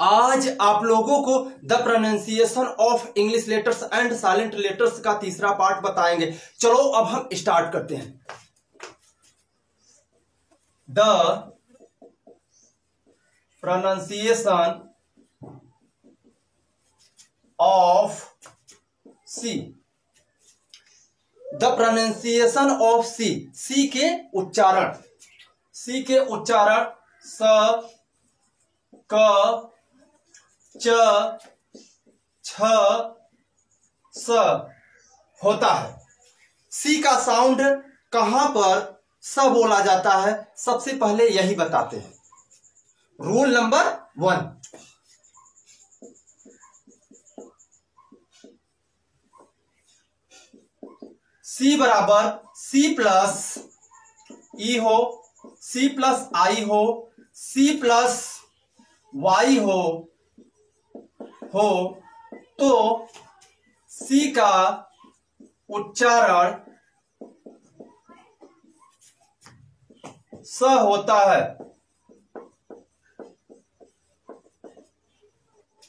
आज आप लोगों को the pronunciation of English letters and silent letters का तीसरा पार्ट बताएंगे। चलो अब हम स्टार्ट करते हैं। The pronunciation of C. The pronunciation of C, C के उच्चारण, सी के उच्चारण स, क, च, छ, स होता है। सी का साउंड कहां पर स बोला जाता है, सबसे पहले यही बताते हैं। रूल नंबर 1, सी बराबर सी प्लस ई हो, सी प्लस आई हो, सी प्लस वाई हो तो सी का उच्चारण स होता है।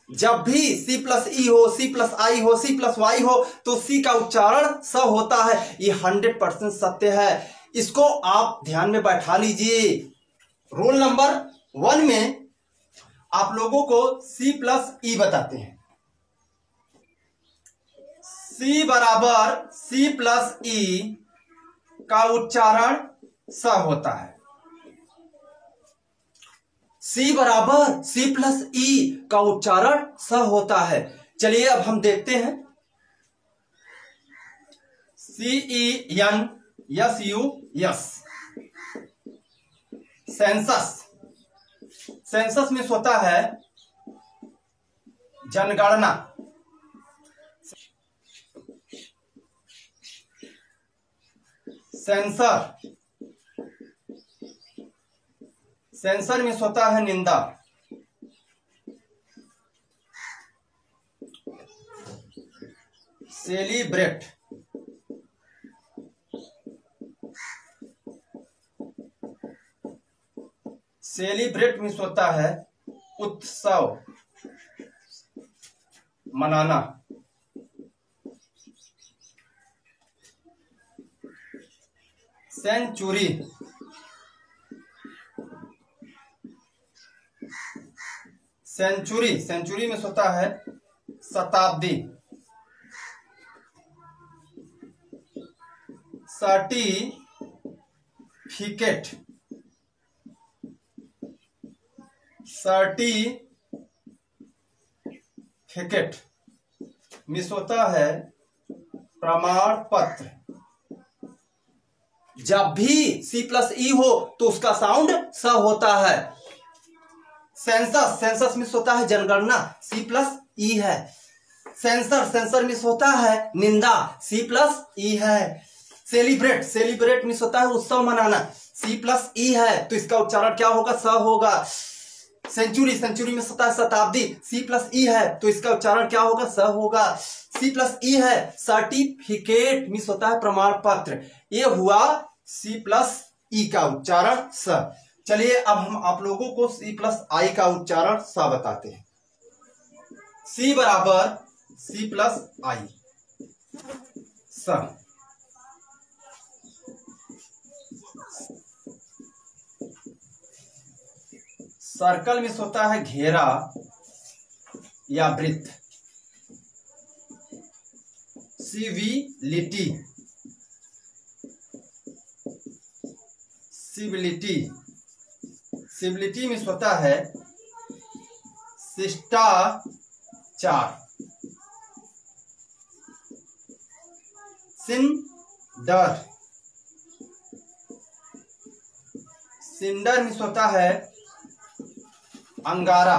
जब भी सी प्लस ई हो, सी प्लस आई हो, सी प्लस वाई हो तो सी का उच्चारण स होता है। ये 100% सत्य है, इसको आप ध्यान में बैठा लीजिए। रूल नंबर 1 में आप लोगों को सी प्लस ई बताते हैं। सी बराबर सी प्लस ई का उच्चारण स होता है। सी बराबर सी प्लस ई का उच्चारण स होता है। चलिए अब हम देखते हैं। C E N S U S, census. Census में होता है जनगणना। सेंसर, सेंसर में होता है निंदा। सेलिब्रेट, सेलिब्रेट में होता है उत्सव, मनाना। सेंचुरी, सेंचुरी, सेंचुरी में होता है शताब्दी। सर्टिफिकेट, सर्टिफिकेट में होता है प्रमाण पत्र। जब भी सी प्लस ई हो तो उसका साउंड स होता है। सेंसस, सेंसस में होता है जनगणना, सी प्लस ई है। सेंसर, सेंसर में होता है निंदा, सी प्लस ई है। सेलिब्रेट, सेलिब्रेट में होता है उत्सव मनाना, सी प्लस ई है तो इसका उच्चारण क्या होगा, स होगा। सेंचुरी, सेंचुरी में होता है शताब्दी, सी प्लस ई है तो इसका उच्चारण क्या होगा, स होगा। सी प्लस ई है। सर्टिफिकेट में होता है प्रमाण पत्र, ये हुआ सी प्लस ई का उच्चारण स। चलिए अब हम आप लोगों को सी प्लस आई का उच्चारण स बताते हैं। सी बराबर सी प्लस आई, स। सर्कल में होता है घेरा या वृत्त। सिविलिटी, सिविलिटी, सिविलिटी में होता है शिष्टाचार। सिंडर, सिंडर में होता है अंगारा।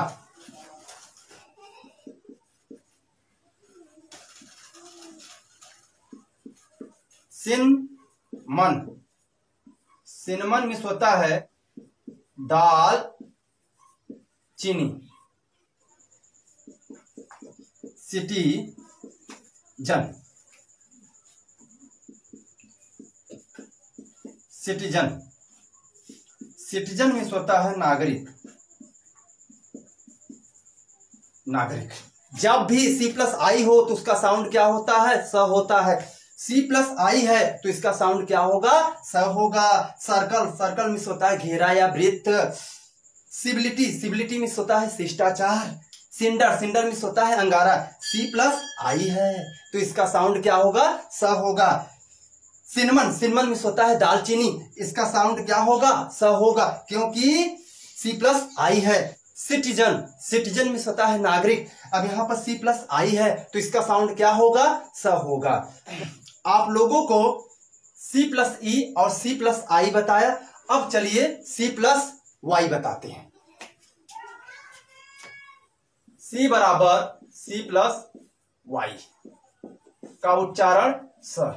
सिनमन, सिनमन में होता है दाल चीनी। सिटीजन, सिटीजन, सिटीजन में होता है नागरिक। नागरिक। जब भी सी प्लस आई हो तो उसका साउंड क्या होता है? स होता है। सी प्लस आई है तो इसका साउंड क्या होगा? स होगा। सर्कल, सर्कल मिस होता है घेरा या वृत्त। सिबिलिटी, सिबिलिटी मिस होता है शिष्टाचार। सिंडर, सिंडर मिस होता है अंगारा। सी प्लस आई है तो इसका साउंड क्या होगा? स होगा। सिनमन, सिनमन मिस होता है दालचीनी, इसका साउंड क्या होगा? स होगा, क्योंकि सी प्लस आई है। सिटीजन, सिटीजन मिस होता है नागरिक, अब यहां पर सी प्लस आई है तो इसका साउंड क्या होगा? स होगा। आप लोगों को सी प्लस ई और सी प्लस आई बताया, अब चलिए सी प्लस वाई बताते हैं। सी बराबर सी प्लस वाई का उच्चारण स।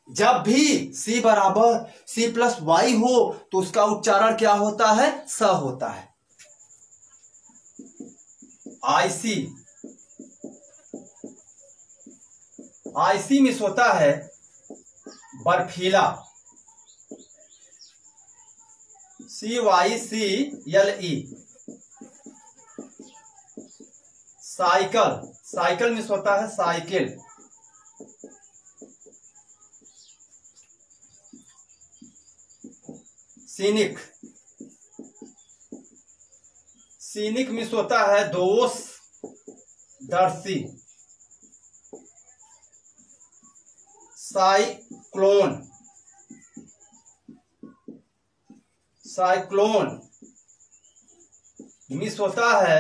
जब भी सी बराबर सी प्लस वाई हो तो उसका उच्चारण क्या होता है? स होता है। आईसी, आईसी मिस होता है बर्फीला। C Y C L E. Cycle, cycle miss होता है साइकिल। सीनिक, सीनिक मिस होता है दोष दर्शी। साइक्लोन, साइक्लोन मिस होता है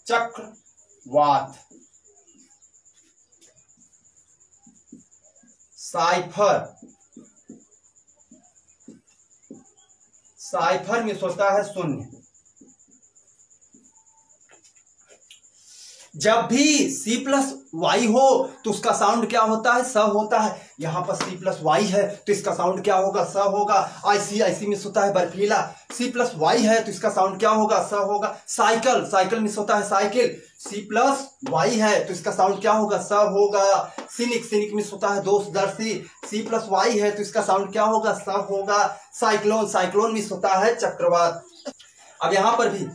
चक्रवात। साइफर, साइफर मिस होता है शून्य। जब भी सी प्लस वाई हो तो उसका साउंड क्या होता है? स होता है। यहां पर सी प्लस वाई है तो इसका साउंड क्या होगा? स होगा। आईसी, आईसी मिस होता है बर्फीला। सी प्लस वाई है तो इसका साउंड क्या होगा? स होगा। साइकिल, साइकिल मिस होता है साइकिल। सी प्लस वाई है तो इसका साउंड क्या होगा? स होगा। सिनिक, सिनिक मिस होता है दोषदर्शी। सी प्लस वाई है तो इसका साउंड क्या होगा? स होगा। साइक्लोन, साइक्लोन मिस होता है चक्रवात। अब यहां पर भी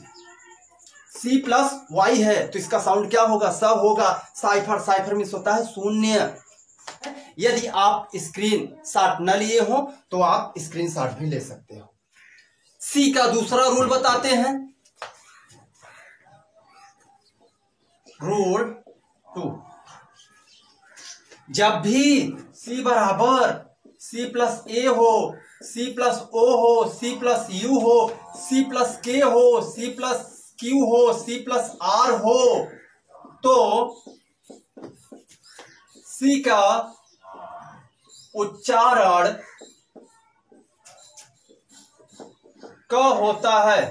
सी प्लस वाई है तो इसका साउंड क्या होगा? स होगा। साइफर, साइफर मिस होता है शून्य। यदि आप स्क्रीन शॉट न लिए हो तो आप स्क्रीन शॉट भी ले सकते हो। सी का दूसरा रूल बताते हैं। रूल 2। जब भी सी बराबर सी प्लस ए हो, सी प्लस ओ हो, सी प्लस यू हो, सी प्लस के हो, सी प्लस क्यू हो, सी प्लस आर हो तो सी का उच्चारण क होता है।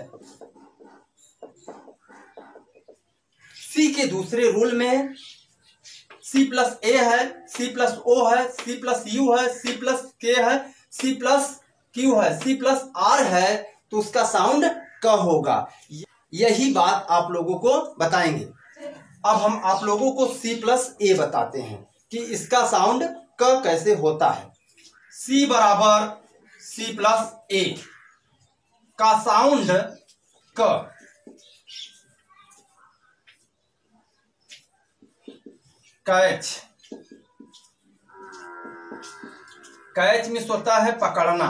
सी के दूसरे रूल में सी प्लस ए है, सी प्लस ओ है, सी प्लस यू है, सी प्लस के है, सी प्लस क्यू है, सी प्लस आर है तो उसका साउंड क होगा। यही बात आप लोगों को बताएंगे। अब हम आप लोगों को सी प्लस ए बताते हैं कि इसका साउंड क कैसे होता है। सी बराबर सी प्लस ए का साउंड क। कैच, कैच मिस होता है पकड़ना।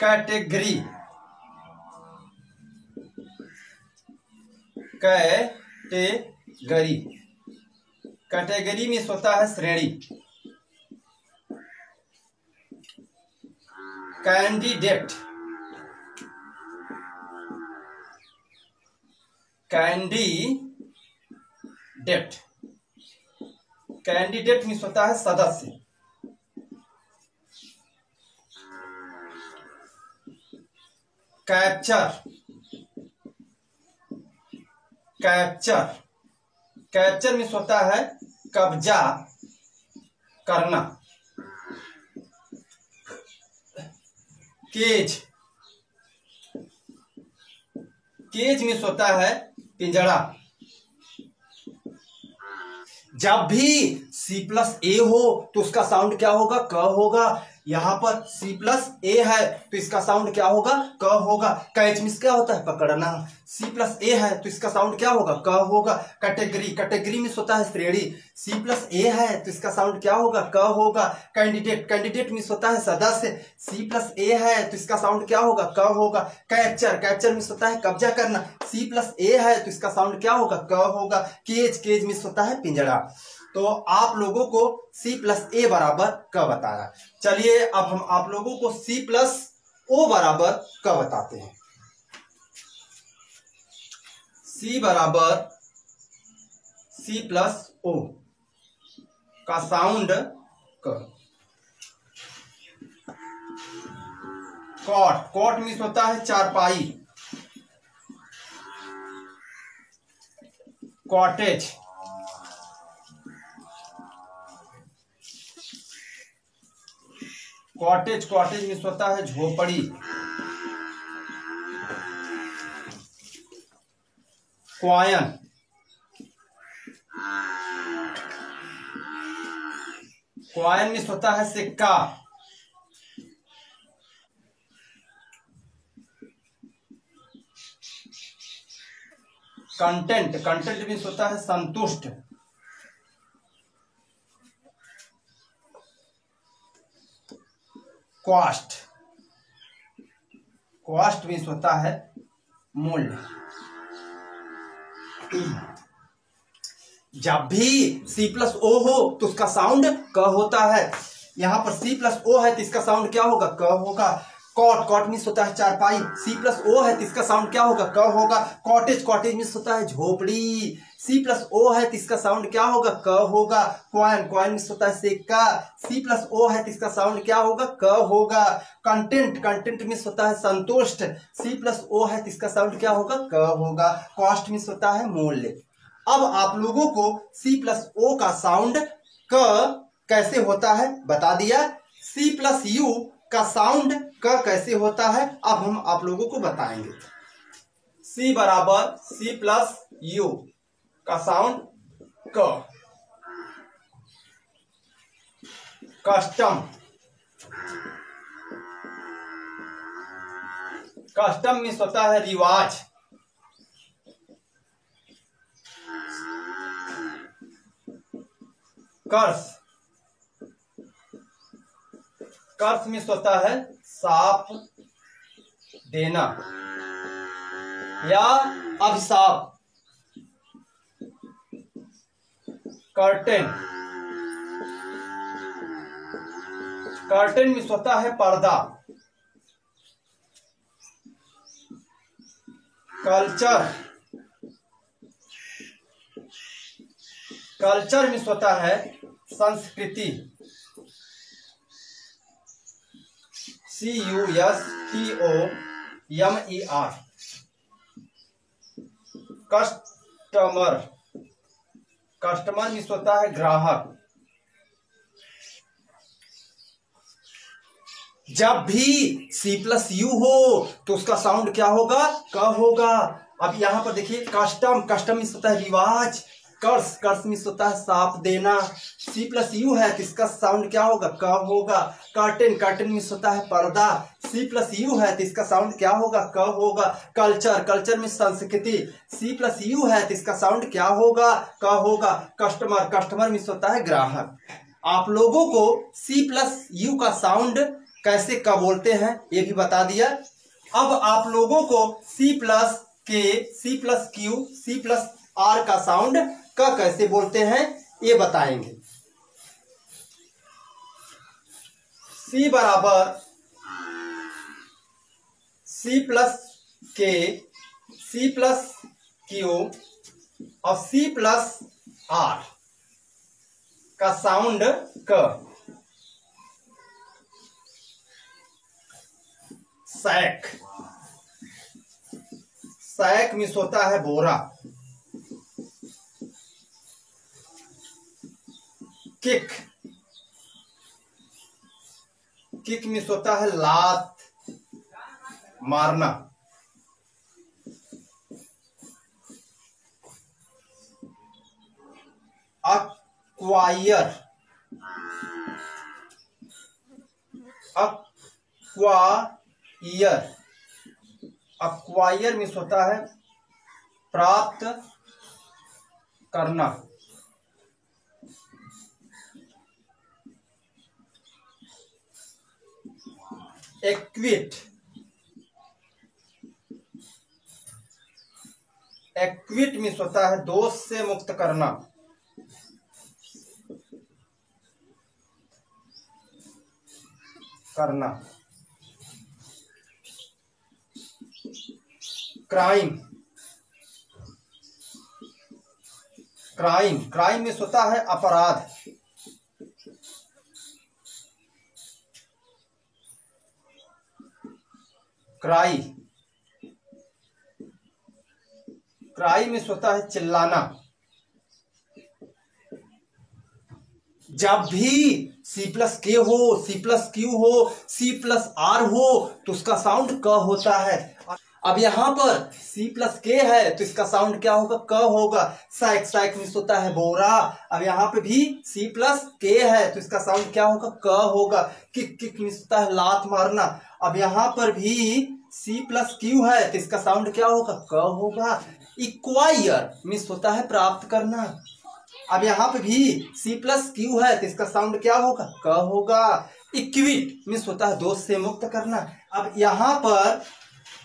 कैटेगरी, कैटेगरी, कैटेगरी मिस होता है श्रेणी। कैंडिडेट, कैंडिडेट, कैंडिडेट मिस होता है सदस्य। कैप्चर, कैप्चर, कैप्चर मिस होता है कब्जा करना। केज, केज मिस होता है पिंजड़ा। जब भी सी प्लस ए हो तो उसका साउंड क्या होगा? क होगा। यहाँ पर सी प्लस ए है तो इसका साउंड क्या होगा? क होगा। कैच मींस क्या होता है? पकड़ना। सी प्लस ए है तो इसका साउंड क्या होगा? क होगा। कैटेगरी, कैटेगरी मींस होता है श्रेणी। सी प्लस ए है तो इसका साउंड क्या होगा? क होगा। कैंडिडेट, कैंडिडेट मींस होता है सदस्य। सी प्लस ए है तो इसका साउंड क्या होगा? क होगा। कैप्चर, कैप्चर मींस होता है कब्जा करना। सी प्लस ए है तो इसका साउंड क्या होगा? क होगा। केज, केज मींस होता है पिंजड़ा। तो आप लोगों को C प्लस ए बराबर क बताया। चलिए अब हम आप लोगों को C प्लस ओ बराबर क बताते हैं। C बराबर C प्लस ओ का साउंड क। कॉट, कॉट मीन्स होता है चारपाई। कॉटेज, कॉटेज, कॉटेज मीन्स होता है झोपड़ी। क्वायन, क्वायन मीन्स होता है सिक्का। कंटेंट, कंटेंट मीन्स होता है संतुष्ट। कॉस्ट, कॉस्ट मीन्स होता है मूल्य। जब भी C प्लस ओ हो तो उसका साउंड क होता है। यहां पर C प्लस ओ है तो इसका साउंड क्या होगा? क होगा। कॉट, कॉट मीन्स होता है चारपाई। C प्लस ओ है तो इसका साउंड क्या होगा? क होगा। कॉटेज, कॉटेज मीन्स होता है झोपड़ी। C प्लस ओ है तो इसका साउंड क्या होगा? क होगा। क्वाइन, क्वाइन मीन्स होता है सिक्का। C प्लस ओ है तो इसका साउंड क्या होगा? क होगा। कंटेंट, कंटेंट मीन्स होता है संतुष्ट। C प्लस ओ है तो इसका साउंड क्या होगा? क होगा। कॉस्ट मीन्स होता है मूल्य। अब आप लोगों को C प्लस ओ का साउंड क कैसे होता है बता दिया। C प्लस यू का साउंड क कैसे होता है अब हम आप लोगों को बताएंगे। C बराबर C प्लस यू का साउंड क। कस्टम, कस्टम मीन्स होता है रिवाज। कर्स, कर्स मीन्स होता है साप देना या अभिशाप। कर्टेन, कर्टेन मीन्स होता है पर्दा। कल्चर, कल्चर मीन्स होता है संस्कृति। CUSTOMER। कस्टमर, कस्टमर मीन्स होता है ग्राहक। जब भी C प्लस यू हो तो उसका साउंड क्या होगा? क होगा। अब यहां पर देखिए कस्टम, कस्टम मीन्स होता है रिवाज। कर्स, कर्स मीन्स होता है साप देना। C प्लस यू है तो इसका साउंड क्या होगा? क होगा। कर्टेन, कर्टेन मीन्स होता है पर्दा। C प्लस यू है तो इसका साउंड क्या होगा? क होगा। कल्चर, कल्चर मीन्स संस्कृति। C प्लस यू है तो इसका साउंड क्या होगा? क होगा। कस्टमर, कस्टमर मीन्स होता है ग्राहक। आप लोगों को C प्लस यू का साउंड कैसे क बोलते हैं ये भी बता दिया। अब आप लोगों को C plus K, C plus Q, C plus R का साउंड क कैसे बोलते हैं ये बताएंगे। C बराबर C plus K, C plus Q और C प्लस आर का साउंड क। सैक, सैक मीन्स होता है बोरा। किक, किक मीन्स होता है लात मारना। अक्वायर, अक्वायर, अक्वायर मीन्स होता है प्राप्त करना। एक्विट, एक्विट मीन्स होता है दोष से मुक्त करना। करना। क्राइम, क्राइम, क्राइम मीन्स होता है अपराध। क्राई, क्राई मीन्स होता है चिल्लाना। जब भी सी प्लस के हो, सी प्लस क्यू हो, सी प्लस आर हो तो उसका साउंड क होता है। अब यहां पर सी प्लस के है तो इसका साउंड क्या होगा? क होगा। साइक, साइक मीन्स होता है बोरा। अब यहाँ पे भी सी प्लस के है तो इसका साउंड क्या होगा? क होगा। किक, किक मीन्स होता है लात मारना। अब यहाँ पर भी सी प्लस क्यू है तो इसका साउंड क्या होगा? क होगा। इक्वायर मीन्स होता है प्राप्त करना। अब यहाँ पे भी सी प्लस क्यू है तो इसका साउंड क्या होगा? क होगा। इक्विट मीन्स होता है दोष से मुक्त करना। अब यहाँ पर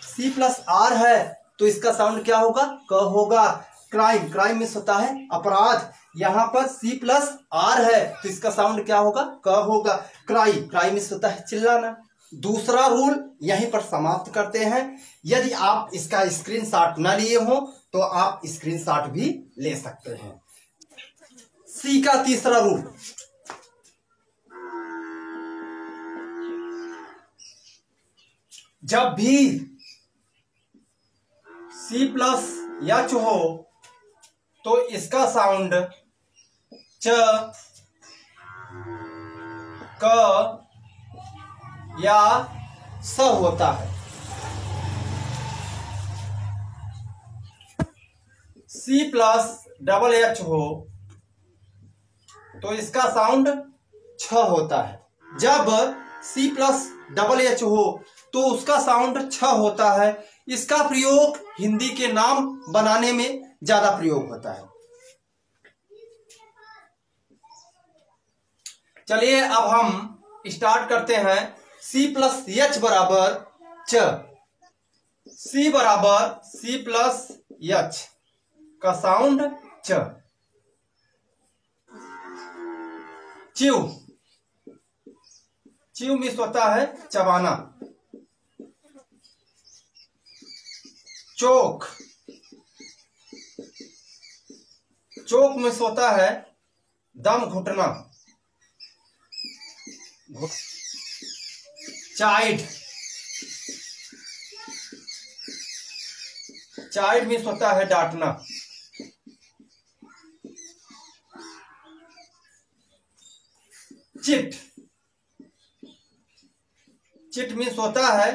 सी प्लस आर है तो इसका साउंड क्या होगा? क होगा। क्राइम, क्राइम मीन्स होता है अपराध। यहाँ पर सी प्लस आर है तो इसका साउंड क्या होगा? क होगा। क्राई, क्राई मीन्स होता है चिल्लाना। दूसरा रूल यहीं पर समाप्त करते हैं। यदि आप इसका स्क्रीनशॉट न लिए हो तो आप स्क्रीनशॉट भी ले सकते हैं। सी का तीसरा रूल, जब भी सी प्लस एच हो तो इसका साउंड च, क या स होता है। सी प्लस डबल एच हो तो इसका साउंड छ होता है। जब सी प्लस डबल एच हो तो उसका साउंड छ होता है। इसका प्रयोग हिंदी के नाम बनाने में ज्यादा प्रयोग होता है। चलिए अब हम स्टार्ट करते हैं। सी प्लस एच बराबर च, सी बराबर सी प्लस एच का साउंड च। च्यू, च्यू मीन्स होता है चबाना। चोक, चोक मीन्स होता है दम घुटना। चाइड, चाइड मीन्स होता है डांटना। चिट, चिट मीन्स होता है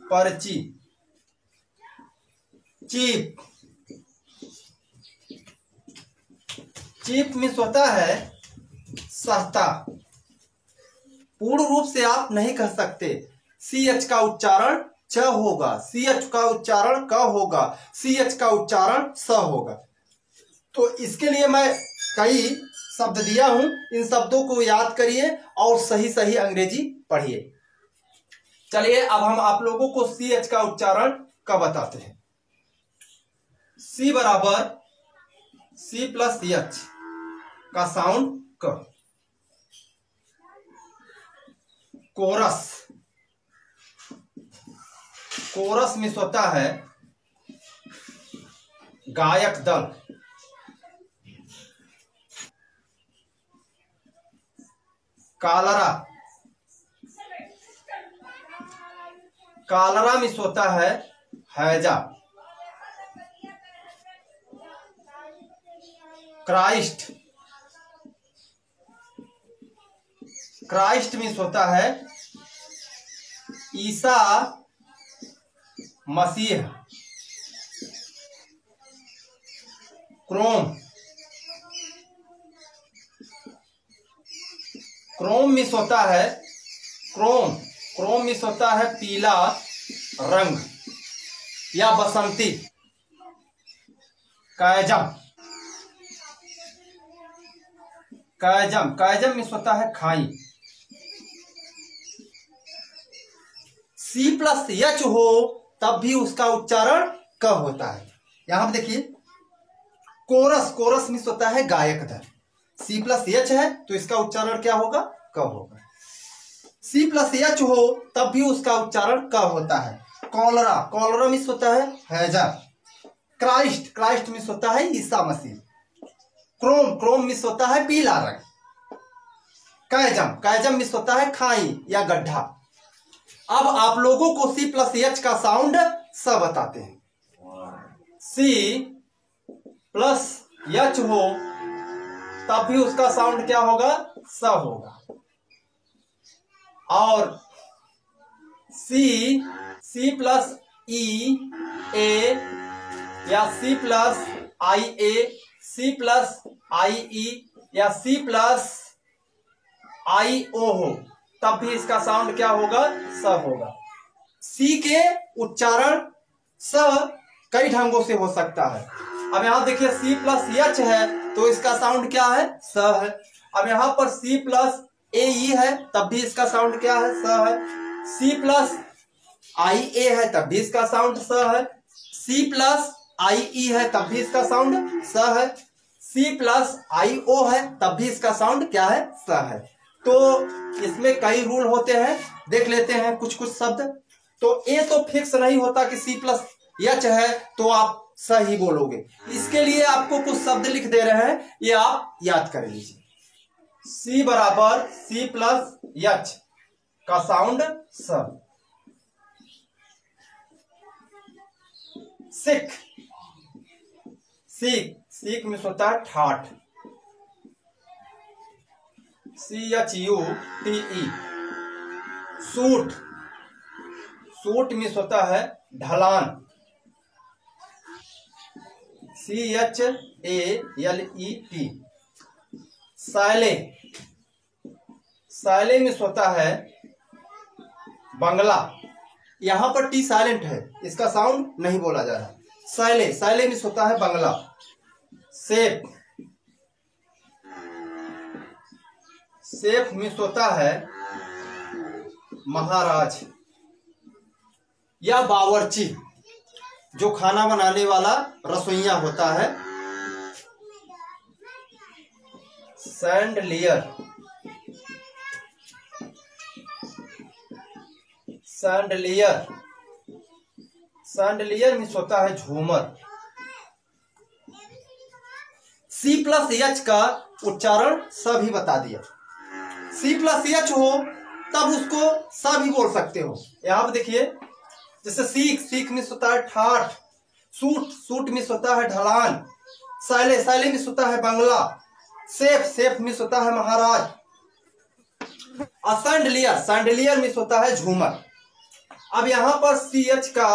पर्ची। चीप, चीप मीन्स होता है सस्ता। पूर्ण रूप से आप नहीं कह सकते। सी एच का उच्चारण च होगा, सी एच का उच्चारण क होगा, सी एच का उच्चारण स होगा। तो इसके लिए मैं कई शब्द दिया हूं, इन शब्दों को याद करिए और सही सही अंग्रेजी पढ़िए। चलिए अब हम आप लोगों को सी एच का उच्चारण का बताते हैं। सी बराबर सी प्लस एच का साउंड क। कोरस, कोरस मीन्स होता है गायक दल। कालरा, कालरा मीन्स होता है हैजा। क्राइस्ट, क्राइस्ट मीन्स होता है Isa Masih. Chrome, Chrome means होता है क्रोम, क्रोम मीन्स होता है पीला रंग या बसंती। कायजम, कायजम, कायजम मीन्स होता है खाई। सी प्लस एच हो तब भी उसका उच्चारण क होता है। यहां पर देखिए कोरस, कोरस मीन्स होता है गायक दल। सी प्लस एच है तो इसका उच्चारण क्या होगा? क होगा। सी प्लस एच हो तब भी उसका उच्चारण क होता है। कॉलरा, कॉलरा मीन्स होता है हैजा। क्राइस्ट, क्राइस्ट मीन्स होता है Isa Masih. Chrome, Chrome means होता है पीला रंग। कायजम, कायजम मीन्स होता है खाई या गड्ढा। अब आप लोगों को सी प्लस एच का साउंड स बताते हैं। सी प्लस एच हो तब भी उसका साउंड क्या होगा? स होगा। और सी प्लस ई ए या सी प्लस आई ए, सी प्लस आई ई या सी प्लस आई ओ हो तब भी इसका साउंड क्या होगा? स होगा। सी के उच्चारण स कई ढंगों से हो सकता है। अब यहां देखिए सी प्लस एच है तो इसका साउंड क्या है? स है। अब यहां पर सी प्लस ए ई है तब भी इसका साउंड क्या है? स है। सी प्लस आई ए है तब भी इसका साउंड स है। सी प्लस आई ई है तब भी इसका साउंड स है। सी प्लस आई ओ है तब भी इसका साउंड क्या है? स है। तो इसमें कई रूल होते हैं, देख लेते हैं कुछ कुछ शब्द। तो ए तो फिक्स नहीं होता कि सी प्लस एच है तो आप सही बोलोगे। इसके लिए आपको कुछ शब्द लिख दे रहे हैं, ये आप याद कर लीजिए। सी बराबर सी प्लस एच का साउंड स। सिख, सीख, सीख में होता है ठाठ। CHUTE। सूट, सूट में होता है ढलान। CHALET। सायले, सायले में होता है बंगला। यहां पर टी साइलेंट है, इसका साउंड नहीं बोला जा रहा। सायले, सायले में होता है बंगला। सेफ, सेफ में होता है महाराज या बावर्ची, जो खाना बनाने वाला रसोइया होता है। सैंडलियर, सैंडलियर, सैंडलियर में होता है झूमर। सी प्लस एच का उच्चारण सभी बता दिया। सी प्लस एच हो तब उसको सभी बोल सकते हो। यहां पर देखिए जैसे सीख, सीख मिस होता है ठाठ। सूट, सूट मिस होता है ढलान। सायले, सायले मिस होता है बंगला। सेफ, सेफ मिस होता है महाराज। और सैंडलियर, सैंडलियर मिस होता है झूमर। अब यहां पर सी एच का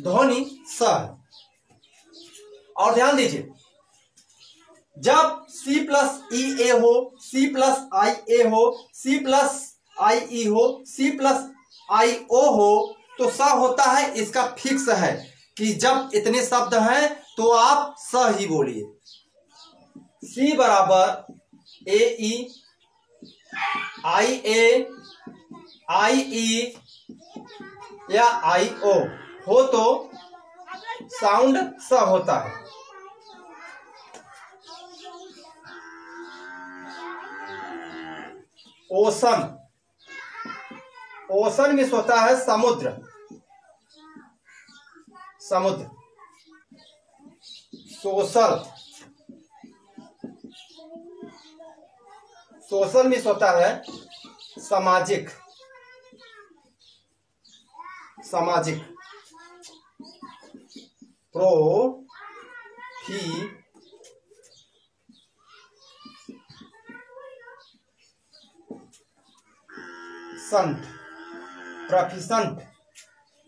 ध्वनि स है। और ध्यान दीजिए जब सी प्लस ई ए हो, सी प्लस आई ए हो, सी प्लस आई ई हो, सी प्लस आई ओ हो तो स होता है, इसका फिक्स है कि जब इतने शब्द हैं तो आप स ही बोलिए। सी बराबर ए ई, आई ए, आई ई या आई ओ हो तो साउंड स होता है। ओशन, ओशन में होता है समुद्र, समुद्र। सोशल, सोशल में होता है सामाजिक, सामाजिक। संट, प्रोफिशंट,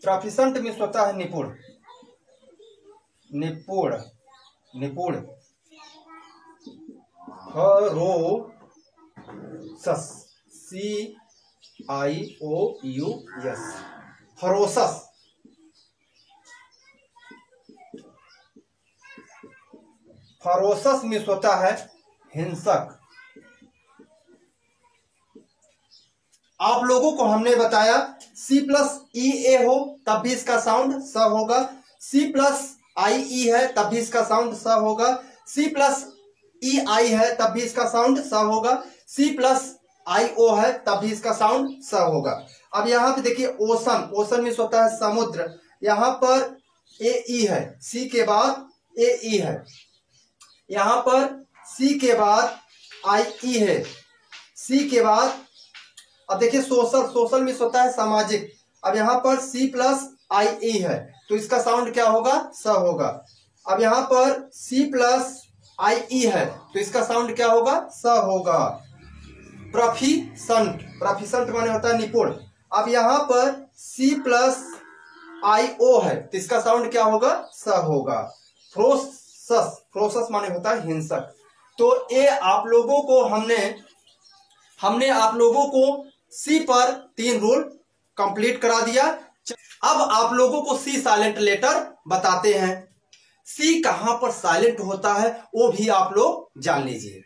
प्रोफिशंट में होता है निपुण, निपुण, निपुण। सी IOUS, फरोसस। फरोसस मीन्स होता है हिंसक। आप लोगों को हमने बताया C+EA हो तब भी इसका साउंड स होगा, C+IE है तब भी इसका साउंड स होगा, C+EI है तब भी इसका साउंड स होगा, C+IO है तब भी इसका साउंड स होगा। अब यहाँ पे देखिए ओशन, ओशन मीन्स होता है समुद्र। यहाँ पर AE है, C के बाद AE है, यहाँ पर C के बाद IE है, C के बाद अब देखिए सोशल, सोशल मीन्स होता है सामाजिक। अब यहाँ पर C+IE है तो इसका साउंड क्या होगा? स होगा। अब यहाँ पर C+IE है तो इसका साउंड क्या होगा? स होगा। प्रोफिशंट, प्रोफिशंट माने होता है निपुण। अब यहाँ पर C+IO है तो इसका साउंड क्या होगा? स होगा। फ्रोसस, फ्रोसस माने होता है हिंसक। तो ये आप लोगों को हमने आप लोगों को सी पर 3 रूल कंप्लीट करा दिया। अब आप लोगों को सी साइलेंट लेटर बताते हैं। सी कहां पर साइलेंट होता है वो भी आप लोग जान लीजिए।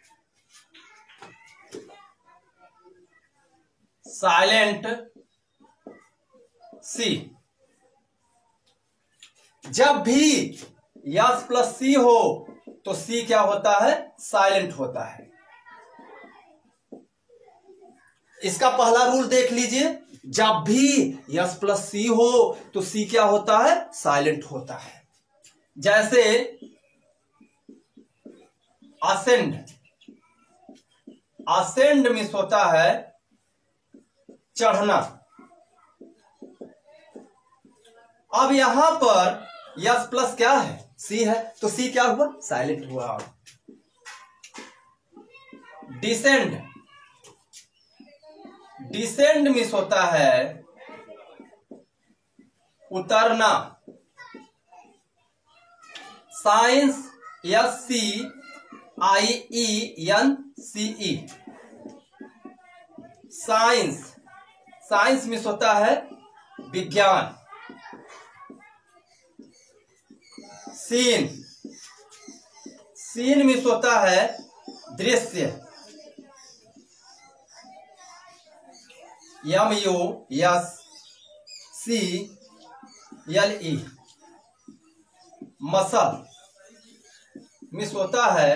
साइलेंट सी, जब भी यस प्लस सी हो तो सी क्या होता है? साइलेंट होता है। इसका पहला रूल देख लीजिए, जब भी यस प्लस सी हो तो सी क्या होता है? साइलेंट होता है। जैसे असेंड, असेंड मीन्स होता है चढ़ना। अब यहां पर यस प्लस क्या है? सी है तो सी क्या हुआ? साइलेंट हुआ। डिसेंड, डिसेंड मीन्स होता है उतरना। Science SCIENCE, science, science means होता है विज्ञान। सीन, सीन मीन्स होता है दृश्य। MUSCLE, मसल मीन्स होता है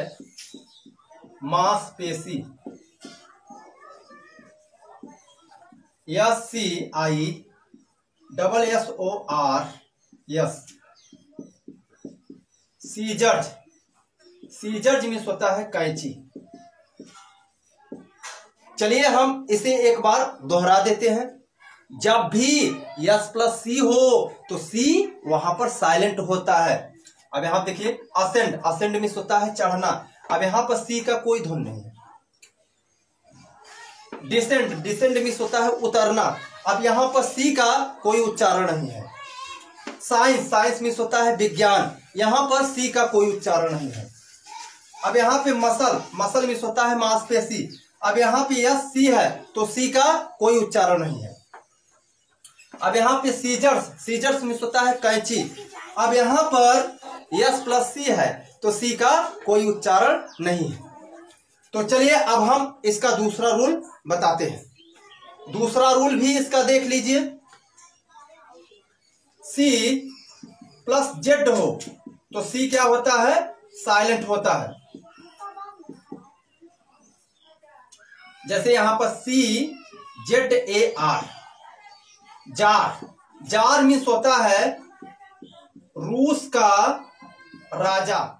मांसपेशी। SCISSORS, सीजर्स, सीजर्स मीन्स होता है कैंची। चलिए हम इसे एक बार दोहरा देते हैं। जब भी यस प्लस सी हो तो सी वहां पर साइलेंट होता है। अब यहां देखिए असेंड, असेंड मीन्स होता है चढ़ना। अब यहां पर सी का कोई धुन नहीं है। डिसेंड, डिसेंड मीन्स होता है उतरना। अब यहां पर सी का कोई उच्चारण नहीं है। साइंस, साइंस मीन्स होता है विज्ञान। यहां पर सी का कोई उच्चारण नहीं है। अब यहाँ पे मसल, मसल मीन्स होता है मांसपेशी। अब यहाँ पे यस सी है तो सी का कोई उच्चारण नहीं है। अब यहाँ पे सीजर्स, सीजर्स मीन्स होता है कैंची। अब यहाँ पर यस प्लस सी है तो सी का कोई उच्चारण नहीं है। तो चलिए अब हम इसका दूसरा रूल बताते हैं। दूसरा रूल भी इसका देख लीजिए। सी प्लस जेड हो तो सी क्या होता है? साइलेंट होता है। जैसे यहां पर CZAR, जार, जार मीन्स होता है रूस का राजा।